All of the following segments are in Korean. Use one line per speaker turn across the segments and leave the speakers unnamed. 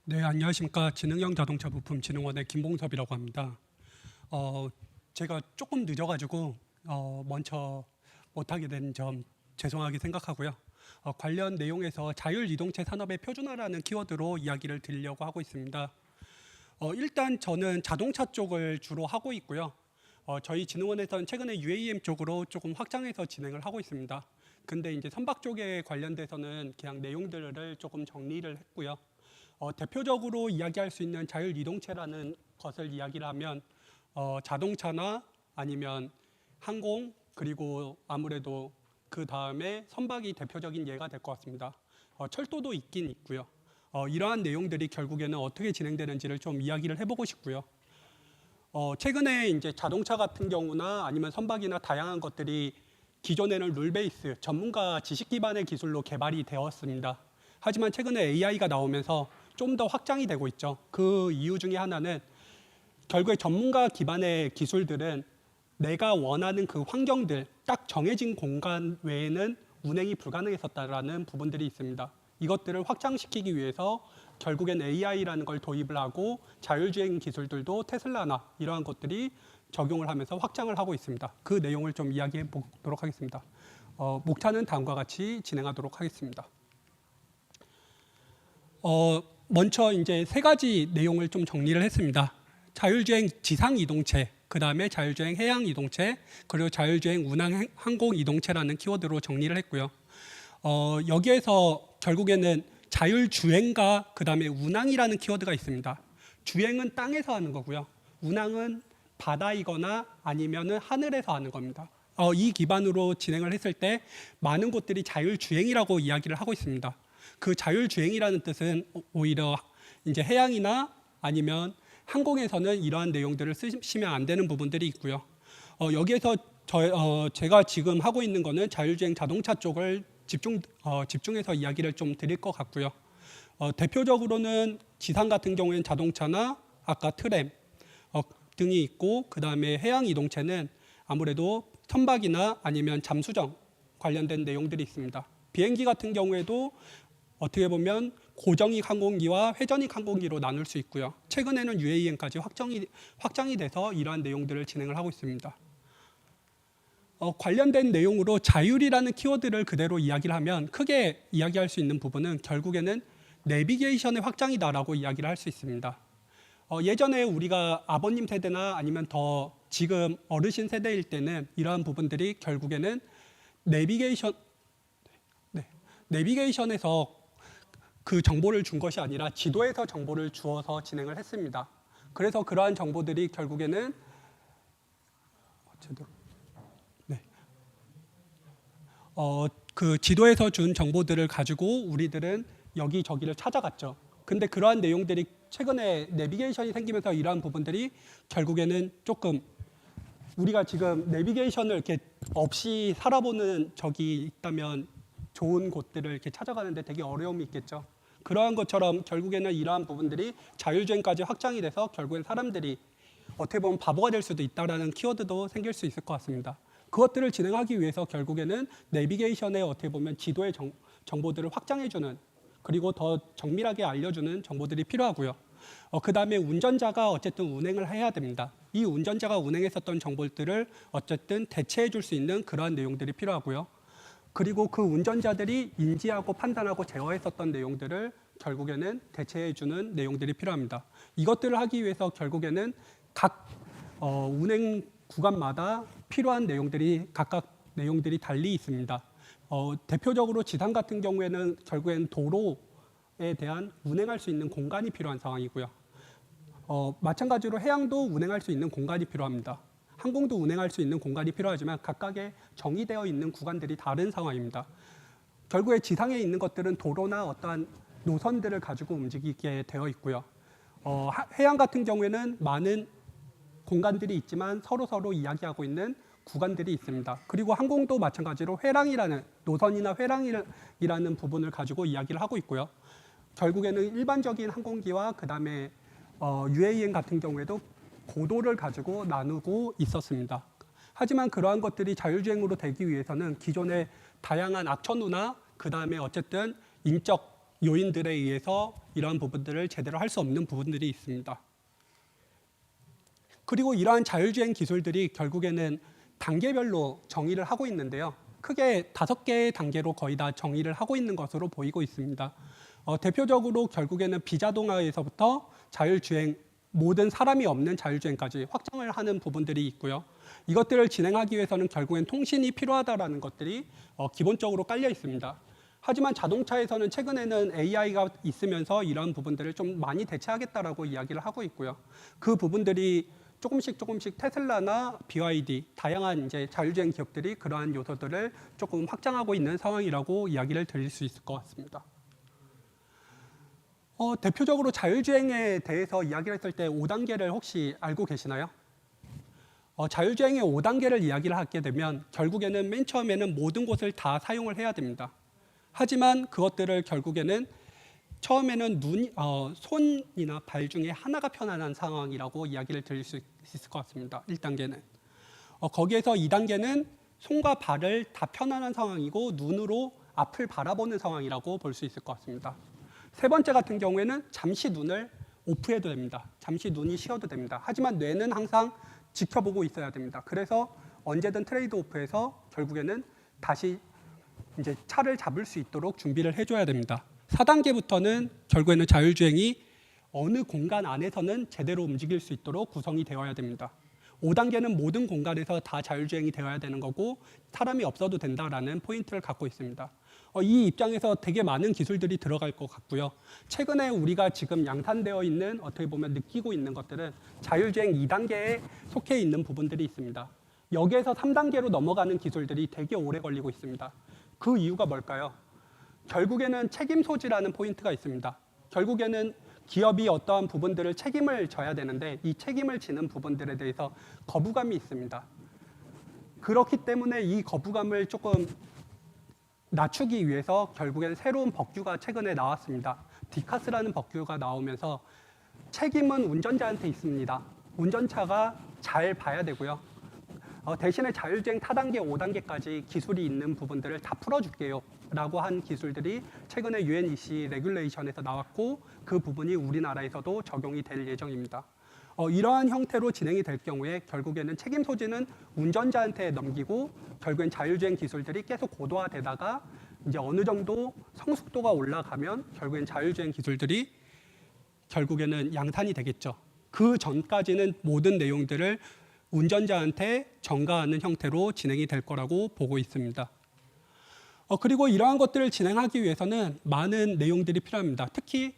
네, 안녕하십니까. 지능형 자동차 부품 진흥원의 김봉섭이라고 합니다. 제가 조금 늦어가지고 먼저 못하게 된 점 죄송하게 생각하고요. 관련 내용에서 자율이동체 산업의 표준화라는 키워드로 이야기를 드리려고 하고 있습니다. 일단 저는 자동차 쪽을 주로 하고 있고요. 저희 진흥원에서는 최근에 UAM 쪽으로 조금 확장해서 진행을 하고 있습니다. 근데 이제 선박 쪽에 관련돼서는 그냥 내용들을 조금 정리를 했고요. 대표적으로 이야기할 수 있는 자율이동체라는 것을 이야기를 하면 자동차나 아니면 항공 그리고 아무래도 그 다음에 선박이 대표적인 예가 될 것 같습니다. 철도도 있긴 있고요. 이러한 내용들이 결국에는 어떻게 진행되는지를 좀 이야기를 해보고 싶고요. 최근에 이제 자동차 같은 경우나 아니면 선박이나 다양한 것들이 기존에는 룰 베이스, 전문가 지식 기반의 기술로 개발이 되었습니다. 하지만 최근에 AI가 나오면서 좀 더 확장이 되고 있죠. 그 이유 중에 하나는 결국에 전문가 기반의 기술들은 내가 원하는 그 환경들, 딱 정해진 공간 외에는 운행이 불가능했었다라는 부분들이 있습니다. 이것들을 확장시키기 위해서 결국엔 AI라는 걸 도입을 하고 자율주행 기술들도 테슬라나 이러한 것들이 적용을 하면서 확장을 하고 있습니다. 그 내용을 좀 이야기해 보도록 하겠습니다. 목차는 다음과 같이 진행하도록 하겠습니다. 먼저 이제 세 가지 내용을 좀 정리를 했습니다. 자율주행 지상 이동체, 그 다음에 자율주행 해양 이동체, 그리고 자율주행 운항 항공 이동체라는 키워드로 정리를 했고요. 여기에서 결국에는 자율주행과 그 다음에 운항이라는 키워드가 있습니다. 주행은 땅에서 하는 거고요. 운항은 바다이거나 아니면은 하늘에서 하는 겁니다. 이 기반으로 진행을 했을 때 많은 곳들이 자율주행이라고 이야기를 하고 있습니다. 그 자율주행이라는 뜻은 오히려 이제 해양이나 아니면 항공에서는 이러한 내용들을 쓰시면 안 되는 부분들이 있고요. 여기에서 제가 지금 하고 있는 거는 자율주행 자동차 쪽을 집중해서 이야기를 좀 드릴 것 같고요. 대표적으로는 지상 같은 경우에는 자동차나 아까 트램 등이 있고, 그 다음에 해양 이동체는 아무래도 선박이나 아니면 잠수정 관련된 내용들이 있습니다. 비행기 같은 경우에도 어떻게 보면 고정익 항공기와 회전익 항공기로 나눌 수 있고요. 최근에는 UAM까지 확장이 돼서 이러한 내용들을 진행을 하고 있습니다. 관련된 내용으로 자율이라는 키워드를 그대로 이야기를 하면 크게 이야기할 수 있는 부분은 결국에는 내비게이션의 확장이다라고 이야기를 할 수 있습니다. 예전에 우리가 아버님 세대나 아니면 더 지금 어르신 세대일 때는 이러한 부분들이 결국에는 내비게이션에서 그 정보를 준 것이 아니라 지도에서 정보를 주어서 진행을 했습니다. 그래서 그러한 정보들이 결국에는 그 지도에서 준 정보들을 가지고 우리들은 여기저기를 찾아갔죠. 근데 그러한 내용들이 최근에 내비게이션이 생기면서 이러한 부분들이 결국에는 조금 우리가 지금 내비게이션을 이렇게 없이 살아보는 적이 있다면 좋은 곳들을 이렇게 찾아가는데 되게 어려움이 있겠죠. 그러한 것처럼 결국에는 이러한 부분들이 자율주행까지 확장이 돼서 결국엔 사람들이 어떻게 보면 바보가 될 수도 있다라는 키워드도 생길 수 있을 것 같습니다. 그것들을 진행하기 위해서 결국에는 내비게이션의 어떻게 보면 지도의 정보들을 확장해주는, 그리고 더 정밀하게 알려주는 정보들이 필요하고요. 그 다음에 운전자가 어쨌든 운행을 해야 됩니다. 이 운전자가 운행했었던 정보들을 어쨌든 대체해 줄 수 있는 그러한 내용들이 필요하고요. 그리고 그 운전자들이 인지하고 판단하고 제어했었던 내용들을 결국에는 대체해 주는 내용들이 필요합니다. 이것들을 하기 위해서 결국에는 각 운행 구간마다 필요한 내용들이 각각 내용들이 달리 있습니다. 대표적으로 지상 같은 경우에는 결국엔 도로에 대한 운행할 수 있는 공간이 필요한 상황이고요. 마찬가지로 해양도 운행할 수 있는 공간이 필요합니다. 항공도 운행할 수 있는 공간이 필요하지만 각각의 정의되어 있는 구간들이 다른 상황입니다. 결국에 지상에 있는 것들은 도로나 어떠한 노선들을 가지고 움직이게 되어 있고요. 해양 같은 경우에는 많은 공간들이 있지만 서로 이야기하고 있는 구간들이 있습니다. 그리고 항공도 마찬가지로 회랑이라는 노선이나 회랑이라는 부분을 가지고 이야기를 하고 있고요. 결국에는 일반적인 항공기와 그 다음에 UAM 같은 경우에도 고도를 가지고 나누고 있었습니다. 하지만 그러한 것들이 자율주행으로 되기 위해서는 기존의 다양한 악천후나 그 다음에 어쨌든 요인들에 의해서 이러한 부분들을 제대로 할 수 없는 부분들이 있습니다. 그리고 이러한 자율주행 기술들이 결국에는 단계별로 정의를 하고 있는데요. 크게 5개의 단계로 거의 다 정의를 하고 있는 것으로 보이고 있습니다. 대표적으로 결국에는 비자동화에서부터 자율주행, 모든 사람이 없는 자율주행까지 확장을 하는 부분들이 있고요. 이것들을 진행하기 위해서는 결국엔 통신이 필요하다는 것들이 기본적으로 깔려 있습니다. 하지만 자동차에서는 최근에는 AI가 있으면서 이런 부분들을 좀 많이 대체하겠다라고 이야기를 하고 있고요. 그 부분들이 조금씩 테슬라나 BYD, 다양한 이제 자율주행 기업들이 그러한 요소들을 조금 확장하고 있는 상황이라고 이야기를 드릴 수 있을 것 같습니다. 대표적으로 자율주행에 대해서 이야기를 했을 때 5단계를 혹시 알고 계시나요? 자율주행의 5단계를 이야기를 하게 되면 결국에는 맨 처음에는 모든 곳을 다 사용을 해야 됩니다. 하지만 그것들을 결국에는 처음에는 손이나 발 중에 하나가 편안한 상황이라고 이야기를 드릴 수 있을 것 같습니다. 1단계는. 거기에서 2단계는 손과 발을 다 편안한 상황이고 눈으로 앞을 바라보는 상황이라고 볼 수 있을 것 같습니다. 세 번째 같은 경우에는 잠시 눈을 오프해도 됩니다. 잠시 눈이 쉬어도 됩니다. 하지만 뇌는 항상 지켜보고 있어야 됩니다. 그래서 언제든 트레이드 오프해서 결국에는 다시 이제 차를 잡을 수 있도록 준비를 해줘야 됩니다. 4단계부터는 결국에는 자율주행이 어느 공간 안에서는 제대로 움직일 수 있도록 구성이 되어야 됩니다. 5단계는 모든 공간에서 다 자율주행이 되어야 되는 거고 사람이 없어도 된다라는 포인트를 갖고 있습니다. 이 입장에서 되게 많은 기술들이 들어갈 것 같고요. 최근에 우리가 지금 양산되어 있는 어떻게 보면 느끼고 있는 것들은 자율주행 2단계에 속해 있는 부분들이 있습니다. 여기에서 3단계로 넘어가는 기술들이 되게 오래 걸리고 있습니다. 그 이유가 뭘까요? 결국에는 책임 소지라는 포인트가 있습니다. 결국에는 기업이 어떠한 부분들을 책임을 져야 되는데 이 책임을 지는 부분들에 대해서 거부감이 있습니다. 그렇기 때문에 이 거부감을 조금 낮추기 위해서 결국엔 새로운 법규가 최근에 나왔습니다. 디카스라는 법규가 나오면서 책임은 운전자한테 있습니다. 운전자가 잘 봐야 되고요. 대신에 자율주행 4단계, 5단계까지 기술이 있는 부분들을 다 풀어줄게요 라고 한 기술들이 최근에 UNEC 레귤레이션에서 나왔고 그 부분이 우리나라에서도 적용이 될 예정입니다. 이러한 형태로 진행이 될 경우에 결국에는 책임 소지는 운전자한테 넘기고 결국엔 자율주행 기술들이 계속 고도화되다가 이제 어느 정도 성숙도가 올라가면 결국엔 자율주행 기술들이 결국에는 양산이 되겠죠. 그 전까지는 모든 내용들을 운전자한테 전가하는 형태로 진행이 될 거라고 보고 있습니다. 그리고 이러한 것들을 진행하기 위해서는 많은 내용들이 필요합니다. 특히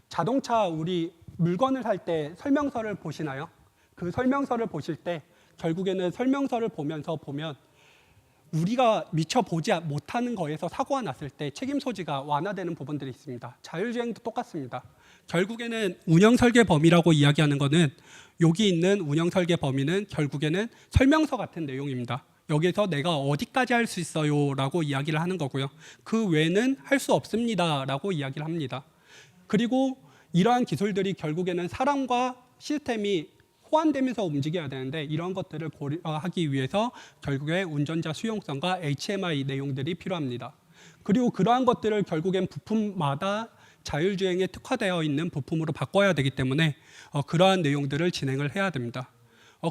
자동차 우리 물건을 살 때 설명서를 보시나요? 그 설명서를 보실 때 결국에는 설명서를 보면서 보면 우리가 미처 보지 못하는 거에서 사고가 났을 때 책임 소지가 완화되는 부분들이 있습니다. 자율주행도 똑같습니다. 결국에는 운영 설계 범위라고 이야기하는 거는 여기 있는 운영 설계 범위는 결국에는 설명서 같은 내용입니다. 여기서 내가 어디까지 할 수 있어요 라고 이야기를 하는 거고요. 그 외에는 할 수 없습니다 라고 이야기를 합니다. 그리고 이러한 기술들이 결국에는 사람과 시스템이 호환되면서 움직여야 되는데 이런 것들을 고려하기 위해서 결국에 운전자 수용성과 HMI 내용들이 필요합니다. 그리고 그러한 것들을 결국엔 부품마다 자율주행에 특화되어 있는 부품으로 바꿔야 되기 때문에 그러한 내용들을 진행을 해야 됩니다.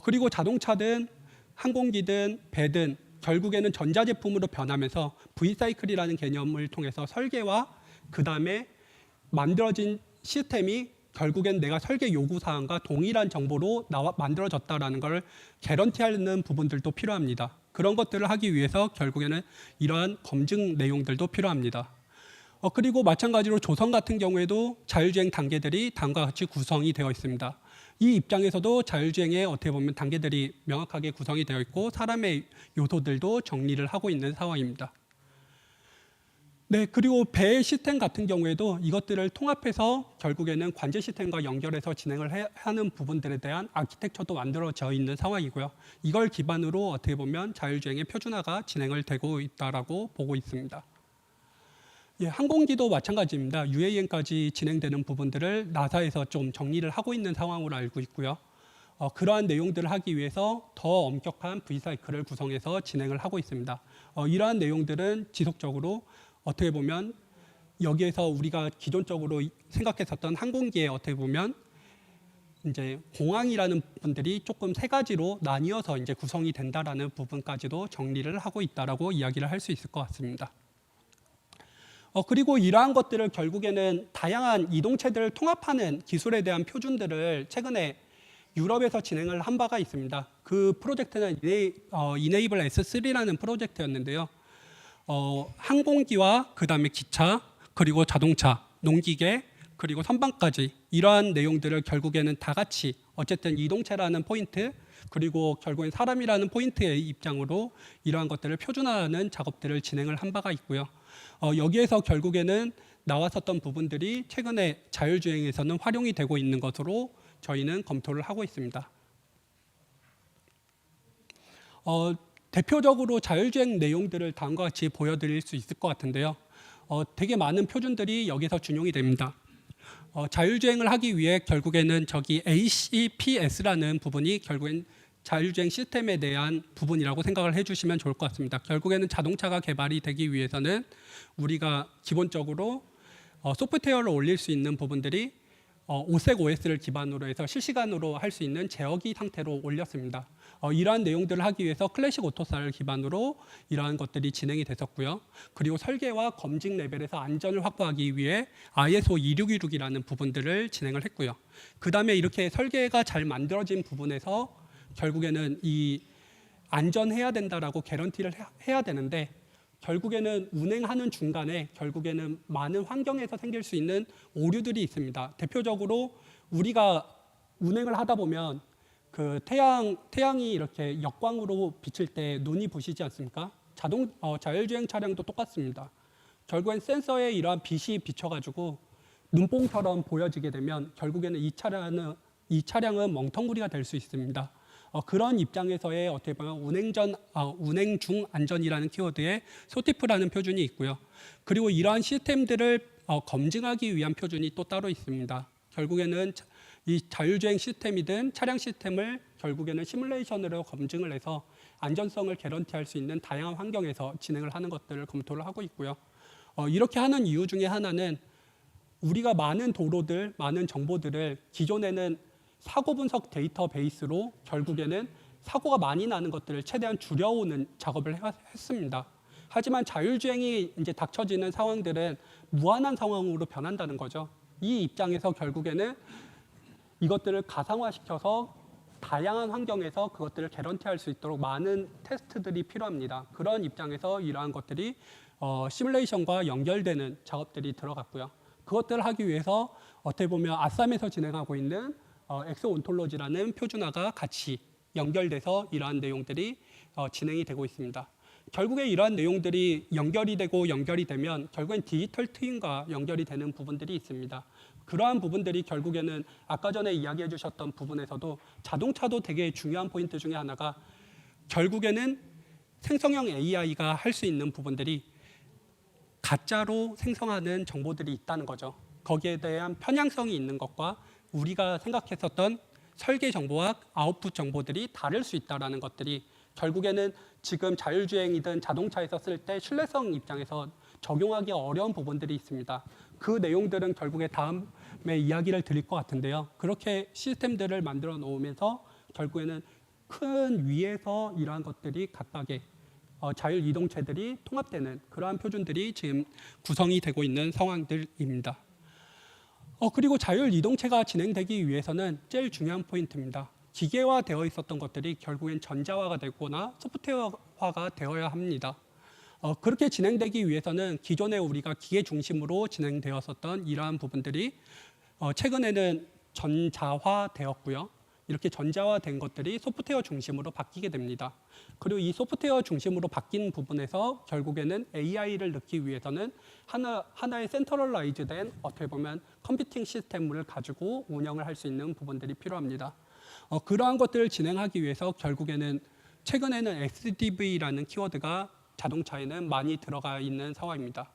그리고 자동차든 항공기든 배든 결국에는 전자제품으로 변하면서 V사이클이라는 개념을 통해서 설계와 그 다음에 만들어진 시스템이 결국엔 내가 설계 요구사항과 동일한 정보로 만들어졌다는 걸 개런티하는 부분들도 필요합니다. 그런 것들을 하기 위해서 결국에는 이러한 검증 내용들도 필요합니다. 그리고 마찬가지로 조선 같은 경우에도 자율주행 단계들이 다음과 같이 구성이 되어 있습니다. 이 입장에서도 자율주행의 어떻게 보면 단계들이 명확하게 구성이 되어 있고 사람의 요소들도 정리를 하고 있는 상황입니다. 네, 그리고 배 시스템 같은 경우에도 이것들을 통합해서 결국에는 관제 시스템과 연결해서 진행을 하는 부분들에 대한 아키텍처도 만들어져 있는 상황이고요. 이걸 기반으로 어떻게 보면 자율주행의 표준화가 진행을 되고 있다라고 보고 있습니다. 예, 항공기도 마찬가지입니다. UAM까지 진행되는 부분들을 나사에서 좀 정리를 하고 있는 상황으로 알고 있고요. 그러한 내용들을 하기 위해서 더 엄격한 V사이클을 구성해서 진행을 하고 있습니다. 이러한 내용들은 지속적으로 어떻게 보면 여기에서 우리가 기존적으로 생각했었던 항공기에 어떻게 보면 이제 공항이라는 부분들이 조금 세 가지로 나뉘어서 이제 구성이 된다라는 부분까지도 정리를 하고 있다라고 이야기를 할 수 있을 것 같습니다. 그리고 이러한 것들을 결국에는 다양한 이동체들을 통합하는 기술에 대한 표준들을 최근에 유럽에서 진행을 한 바가 있습니다. 그 프로젝트는 Enable S3라는 프로젝트였는데요. 항공기와 그다음에 기차, 그리고 자동차, 농기계, 그리고 선박까지 이러한 내용들을 결국에는 다 같이 어쨌든 이동체라는 포인트, 그리고 결국엔 사람이라는 포인트의 입장으로 이러한 것들을 표준화하는 작업들을 진행을 한 바가 있고요. 여기에서 결국에는 나왔었던 부분들이 최근에 자율주행에서는 활용이 되고 있는 것으로 저희는 검토를 하고 있습니다. 대표적으로 자율주행 내용들을 다음과 같이 보여드릴 수 있을 것 같은데요. 되게 많은 표준들이 여기서 준용이 됩니다. 자율주행을 하기 위해 결국에는 저기 ACPS라는 부분이 결국엔 자율주행 시스템에 대한 부분이라고 생각을 해주시면 좋을 것 같습니다. 결국에는 자동차가 개발이 되기 위해서는 우리가 기본적으로 소프트웨어를 올릴 수 있는 부분들이 오색 OS를 기반으로 해서 실시간으로 할 수 있는 제어기 상태로 올렸습니다. 이러한 내용들을 하기 위해서 클래식 오토사를 기반으로 이러한 것들이 진행이 됐었고요. 그리고 설계와 검증 레벨에서 안전을 확보하기 위해 ISO 2616이라는 부분들을 진행을 했고요. 그 다음에 이렇게 설계가 잘 만들어진 부분에서 결국에는 이 안전해야 된다라고 개런티를 해야 되는데 결국에는 운행하는 중간에 결국에는 많은 환경에서 생길 수 있는 오류들이 있습니다. 대표적으로 우리가 운행을 하다 보면 그 태양이 이렇게 역광으로 비칠 때 눈이 부시지 않습니까? 자율주행 차량도 똑같습니다. 결국엔 센서에 이러한 빛이 비춰가지고 눈뽕처럼 보여지게 되면 결국에는 이 차량은 멍텅구리가 될 수 있습니다. 그런 입장에서의 어떻게 보면 운행 중 안전이라는 키워드에 소티프라는 표준이 있고요. 그리고 이러한 시스템들을 검증하기 위한 표준이 또 따로 있습니다. 결국에는 이 자율주행 시스템이든 차량 시스템을 결국에는 시뮬레이션으로 검증을 해서 안전성을 개런티할 수 있는 다양한 환경에서 진행을 하는 것들을 검토를 하고 있고요. 이렇게 하는 이유 중에 하나는 우리가 많은 도로들, 많은 정보들을 기존에는 사고 분석 데이터베이스로 결국에는 사고가 많이 나는 것들을 최대한 줄여오는 작업을 했습니다. 하지만 자율주행이 이제 닥쳐지는 상황들은 무한한 상황으로 변한다는 거죠. 이 입장에서 결국에는 이것들을 가상화시켜서 다양한 환경에서 그것들을 개런티할 수 있도록 많은 테스트들이 필요합니다. 그런 입장에서 이러한 것들이 시뮬레이션과 연결되는 작업들이 들어갔고요. 그것들을 하기 위해서 어떻게 보면 아쌈에서 진행하고 있는 엑소 온톨로지라는 표준화가 같이 연결돼서 이러한 내용들이 진행이 되고 있습니다. 결국에 이러한 내용들이 연결이 되면 결국엔 디지털 트윈과 연결이 되는 부분들이 있습니다. 그러한 부분들이 결국에는 아까 전에 이야기해 주셨던 부분에서도 자동차도 되게 중요한 포인트 중에 하나가 결국에는 생성형 AI가 할 수 있는 부분들이 가짜로 생성하는 정보들이 있다는 거죠. 거기에 대한 편향성이 있는 것과 우리가 생각했었던 설계 정보와 아웃풋 정보들이 다를 수 있다는 것들이 결국에는 지금 자율주행이든 자동차에서 쓸 때 신뢰성 입장에서 적용하기 어려운 부분들이 있습니다. 그 내용들은 결국에 다음에 이야기를 드릴 것 같은데요. 그렇게 시스템들을 만들어 놓으면서 결국에는 큰 위에서 이러한 것들이 각각의 자율 이동체들이 통합되는 그러한 표준들이 지금 구성이 되고 있는 상황들입니다. 그리고 자율 이동체가 진행되기 위해서는 제일 중요한 포인트입니다. 기계화되어 있었던 것들이 결국엔 전자화가 되거나 소프트웨어화가 되어야 합니다. 그렇게 진행되기 위해서는 기존에 우리가 기계 중심으로 진행되었었던 이러한 부분들이 최근에는 전자화되었고요. 이렇게 전자화된 것들이 소프트웨어 중심으로 바뀌게 됩니다. 그리고 이 소프트웨어 중심으로 바뀐 부분에서 결국에는 AI를 넣기 위해서는 하나의 센트럴라이즈된 어떻게 보면 컴퓨팅 시스템을 가지고 운영을 할 수 있는 부분들이 필요합니다. 그러한 것들을 진행하기 위해서 결국에는 최근에는 SDV라는 키워드가 자동차에는 많이 들어가 있는 상황입니다.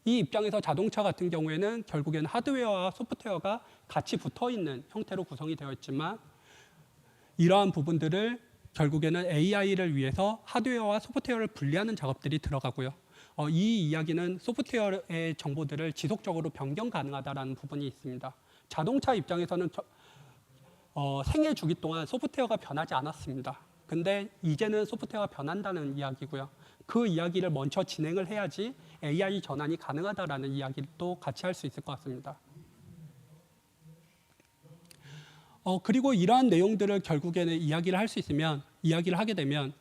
이 입장에서 자동차 같은 경우에는 결국에는 하드웨어와 소프트웨어가 같이 붙어 있는 형태로 구성이 되어 있지만 이러한 부분들을 결국에는 AI를 위해서 하드웨어와 소프트웨어를 분리하는 작업들이 들어가고요. 이 이야기는 소프트웨어의 정보들을 지속적으로 변경 가능하다는 부분이 있습니다. 자동차 입장에서는 생애 주기 동안 소프트웨어가 변하지 않았습니다. 근데 이제는 소프트웨어가 변한다는 이야기고요. 그 이야기를 먼저 진행을 해야지 AI 전환이 가능하다라는 이야기를 또 같이 할 수 있을 것 같습니다. 그리고 이러한 내용들을 결국에는 이야기를 하게 되면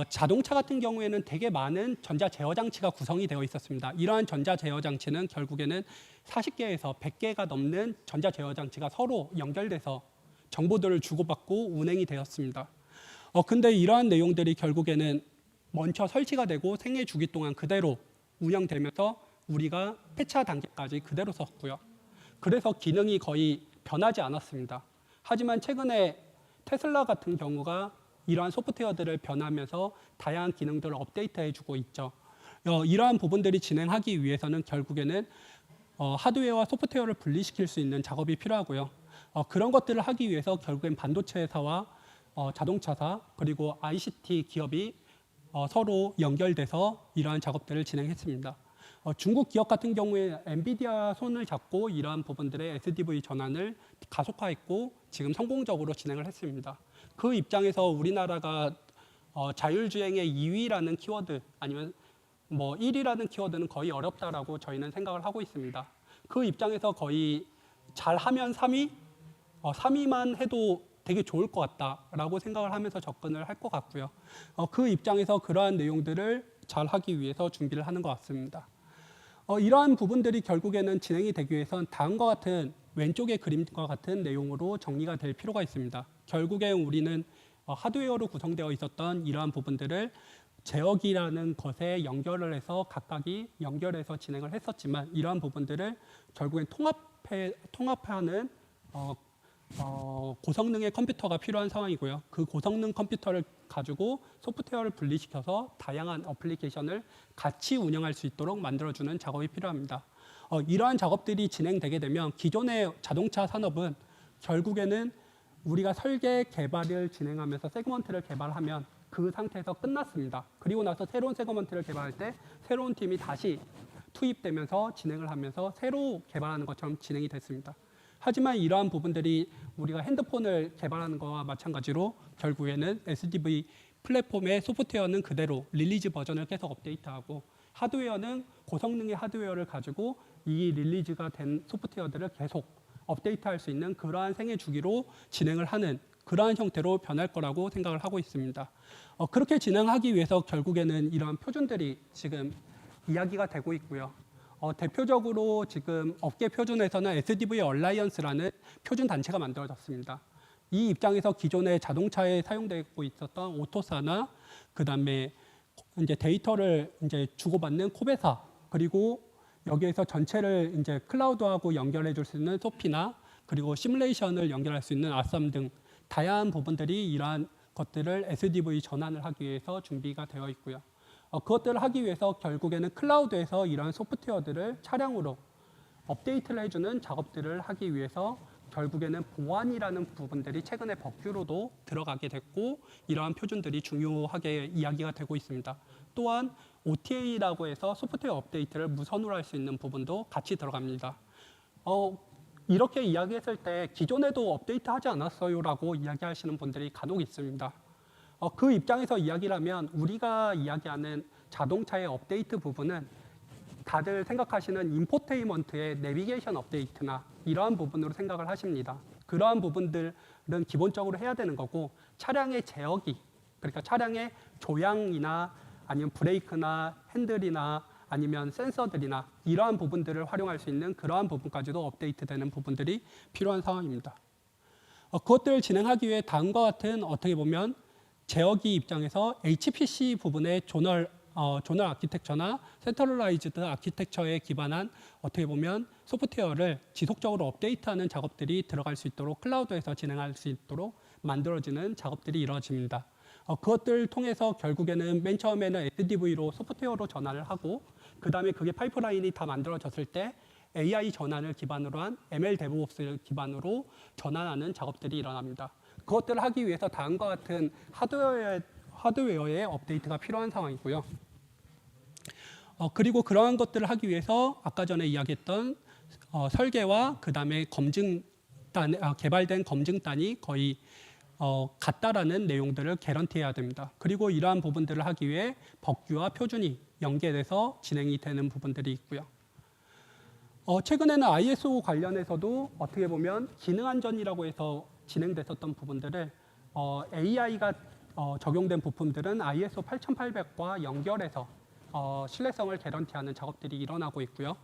자동차 같은 경우에는 되게 많은 전자 제어 장치가 구성이 되어 있었습니다. 이러한 전자 제어 장치는 결국에는 40개에서 100개가 넘는 전자 제어 장치가 서로 연결돼서 정보들을 주고받고 운행이 되었습니다. 근데 이러한 내용들이 결국에는 먼저 설치가 되고 생애 주기 동안 그대로 운영되면서 우리가 폐차 단계까지 그대로 썼고요. 그래서 기능이 거의 변하지 않았습니다. 하지만 최근에 테슬라 같은 경우가 이러한 소프트웨어들을 변하면서 다양한 기능들을 업데이트해주고 있죠. 이러한 부분들이 진행하기 위해서는 결국에는 하드웨어와 소프트웨어를 분리시킬 수 있는 작업이 필요하고요. 그런 것들을 하기 위해서 결국엔 반도체 회사와 자동차사 그리고 ICT 기업이 서로 연결돼서 이러한 작업들을 진행했습니다. 중국 기업 같은 경우에 엔비디아 손을 잡고 이러한 부분들의 SDV 전환을 가속화했고 지금 성공적으로 진행을 했습니다. 그 입장에서 우리나라가 자율주행의 2위라는 키워드 아니면 뭐 1위라는 키워드는 거의 어렵다라고 저희는 생각을 하고 있습니다. 그 입장에서 거의 잘하면 3위, 3위만 해도 되게 좋을 것 같다라고 생각을 하면서 접근을 할 것 같고요. 그 입장에서 그러한 내용들을 잘 하기 위해서 준비를 하는 것 같습니다. 이러한 부분들이 결국에는 진행이 되기 위해선 다음과 같은 왼쪽의 그림과 같은 내용으로 정리가 될 필요가 있습니다. 결국엔 우리는 하드웨어로 구성되어 있었던 이러한 부분들을 제어기라는 것에 연결을 해서 각각이 연결해서 진행을 했었지만 이러한 부분들을 결국엔 통합하는 고성능의 컴퓨터가 필요한 상황이고요. 그 고성능 컴퓨터를 가지고 소프트웨어를 분리시켜서 다양한 어플리케이션을 같이 운영할 수 있도록 만들어주는 작업이 필요합니다. 이러한 작업들이 진행되게 되면 기존의 자동차 산업은 결국에는 우리가 설계 개발을 진행하면서 세그먼트를 개발하면 그 상태에서 끝났습니다. 그리고 나서 새로운 세그먼트를 개발할 때 새로운 팀이 다시 투입되면서 진행을 하면서 새로 개발하는 것처럼 진행이 됐습니다. 하지만 이러한 부분들이 우리가 핸드폰을 개발하는 것과 마찬가지로 결국에는 SDV 플랫폼의 소프트웨어는 그대로 릴리즈 버전을 계속 업데이트하고 하드웨어는 고성능의 하드웨어를 가지고 이 릴리즈가 된 소프트웨어들을 계속 업데이트할 수 있는 그러한 생애 주기로 진행을 하는 그러한 형태로 변할 거라고 생각을 하고 있습니다. 그렇게 진행하기 위해서 결국에는 이러한 표준들이 지금 이야기가 되고 있고요. 대표적으로 지금 업계 표준에서는 SDV 얼라이언스라는 표준 단체가 만들어졌습니다. 이 입장에서 기존의 자동차에 사용되고 있었던 오토사나 그다음에 이제 데이터를 이제 주고받는 코베사 그리고 여기에서 전체를 이제 클라우드하고 연결해 줄 수 있는 소피나 그리고 시뮬레이션을 연결할 수 있는 아썸 등 다양한 부분들이 이러한 것들을 SDV 전환을 하기 위해서 준비가 되어 있고요. 그것들을 하기 위해서 결국에는 클라우드에서 이러한 소프트웨어들을 차량으로 업데이트를 해주는 작업들을 하기 위해서 결국에는 보안이라는 부분들이 최근에 법규로도 들어가게 됐고 이러한 표준들이 중요하게 이야기가 되고 있습니다. 또한 OTA라고 해서 소프트웨어 업데이트를 무선으로 할 수 있는 부분도 같이 들어갑니다. 이렇게 이야기했을 때 기존에도 업데이트 하지 않았어요라고 이야기하시는 분들이 간혹 있습니다. 그 입장에서 이야기를 하면 우리가 이야기하는 자동차의 업데이트 부분은 다들 생각하시는 인포테인먼트의 내비게이션 업데이트나 이러한 부분으로 생각을 하십니다. 그러한 부분들은 기본적으로 해야 되는 거고 차량의 제어기, 그러니까 차량의 조향이나 아니면 브레이크나 핸들이나 아니면 센서들이나 이러한 부분들을 활용할 수 있는 그러한 부분까지도 업데이트되는 부분들이 필요한 상황입니다. 그것들을 진행하기 위해 다음과 같은 어떻게 보면 제어기 입장에서 HPC 부분의 조널 아키텍처나 센트럴라이즈드 아키텍처에 기반한 어떻게 보면 소프트웨어를 지속적으로 업데이트하는 작업들이 들어갈 수 있도록 클라우드에서 진행할 수 있도록 만들어지는 작업들이 이루어집니다. 그것들을 통해서 결국에는 맨 처음에는 SDV로 소프트웨어로 전환을 하고 그 다음에 그게 파이프라인이 다 만들어졌을 때 AI 전환을 기반으로 한 ML DevOps를 기반으로 전환하는 작업들이 일어납니다. 그것들을 하기 위해서 다음과 같은 하드웨어의 업데이트가 필요한 상황이고요. 그리고 그러한 것들을 하기 위해서 아까 전에 이야기했던 설계와 그다음에 개발된 검증단이 거의 같다라는 내용들을 개런티해야 됩니다. 그리고 이러한 부분들을 하기 위해 법규와 표준이 연계돼서 진행이 되는 부분들이 있고요. 최근에는 ISO 관련해서도 어떻게 보면 기능 안전이라고 해서 진행됐었던 부분들을 AI가 적용된 부품들은 ISO 8800과 연결해서 신뢰성을 개런티하는 작업들이 일어나고 있고요.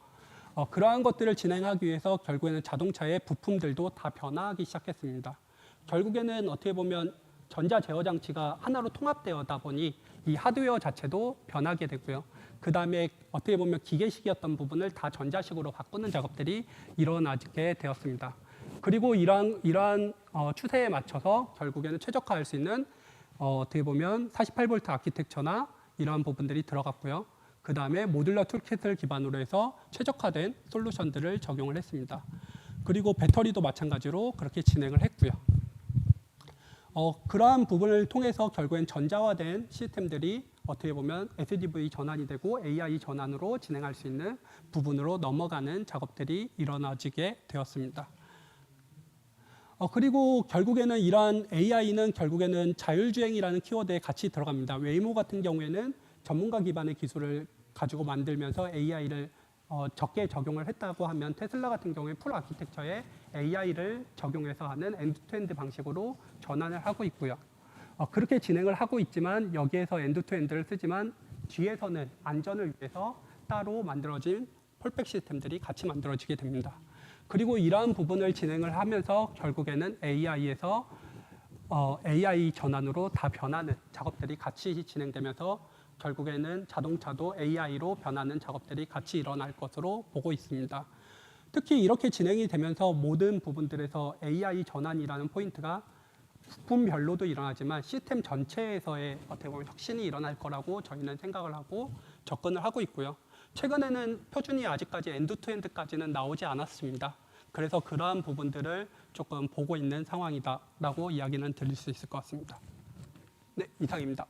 그러한 것들을 진행하기 위해서 결국에는 자동차의 부품들도 다 변화하기 시작했습니다. 결국에는 어떻게 보면 전자 제어 장치가 하나로 통합되어다 보니 이 하드웨어 자체도 변하게 되고요. 그 다음에 어떻게 보면 기계식이었던 부분을 다 전자식으로 바꾸는 작업들이 일어나게 되었습니다. 그리고 이러한 추세에 맞춰서 결국에는 최적화할 수 있는 어떻게 보면 48V 아키텍처나 이러한 부분들이 들어갔고요. 그 다음에 모듈러 툴킷을 기반으로 해서 최적화된 솔루션들을 적용을 했습니다. 그리고 배터리도 마찬가지로 그렇게 진행을 했고요. 그러한 부분을 통해서 결국엔 전자화된 시스템들이 어떻게 보면 SDV 전환이 되고 AI 전환으로 진행할 수 있는 부분으로 넘어가는 작업들이 일어나지게 되었습니다. 그리고 결국에는 이러한 AI는 결국에는 자율주행이라는 키워드에 같이 들어갑니다. 웨이모 같은 경우에는 전문가 기반의 기술을 가지고 만들면서 AI를 적게 적용을 했다고 하면 테슬라 같은 경우에 풀 아키텍처에 AI를 적용해서 하는 엔드투엔드 방식으로 전환을 하고 있고요. 그렇게 진행을 하고 있지만 여기에서 엔드투엔드를 쓰지만 뒤에서는 안전을 위해서 따로 만들어진 폴백 시스템들이 같이 만들어지게 됩니다. 그리고 이러한 부분을 진행을 하면서 결국에는 AI에서 AI 전환으로 다 변하는 작업들이 같이 진행되면서 결국에는 자동차도 AI로 변하는 작업들이 같이 일어날 것으로 보고 있습니다. 특히 이렇게 진행이 되면서 모든 부분들에서 AI 전환이라는 포인트가 부품별로도 일어나지만 시스템 전체에서의 어떻게 보면 혁신이 일어날 거라고 저희는 생각을 하고 접근을 하고 있고요. 최근에는 표준이 아직까지 엔드투엔드까지는 나오지 않았습니다. 그래서 그러한 부분들을 조금 보고 있는 상황이다라고 이야기는 드릴 수 있을 것 같습니다. 네, 이상입니다.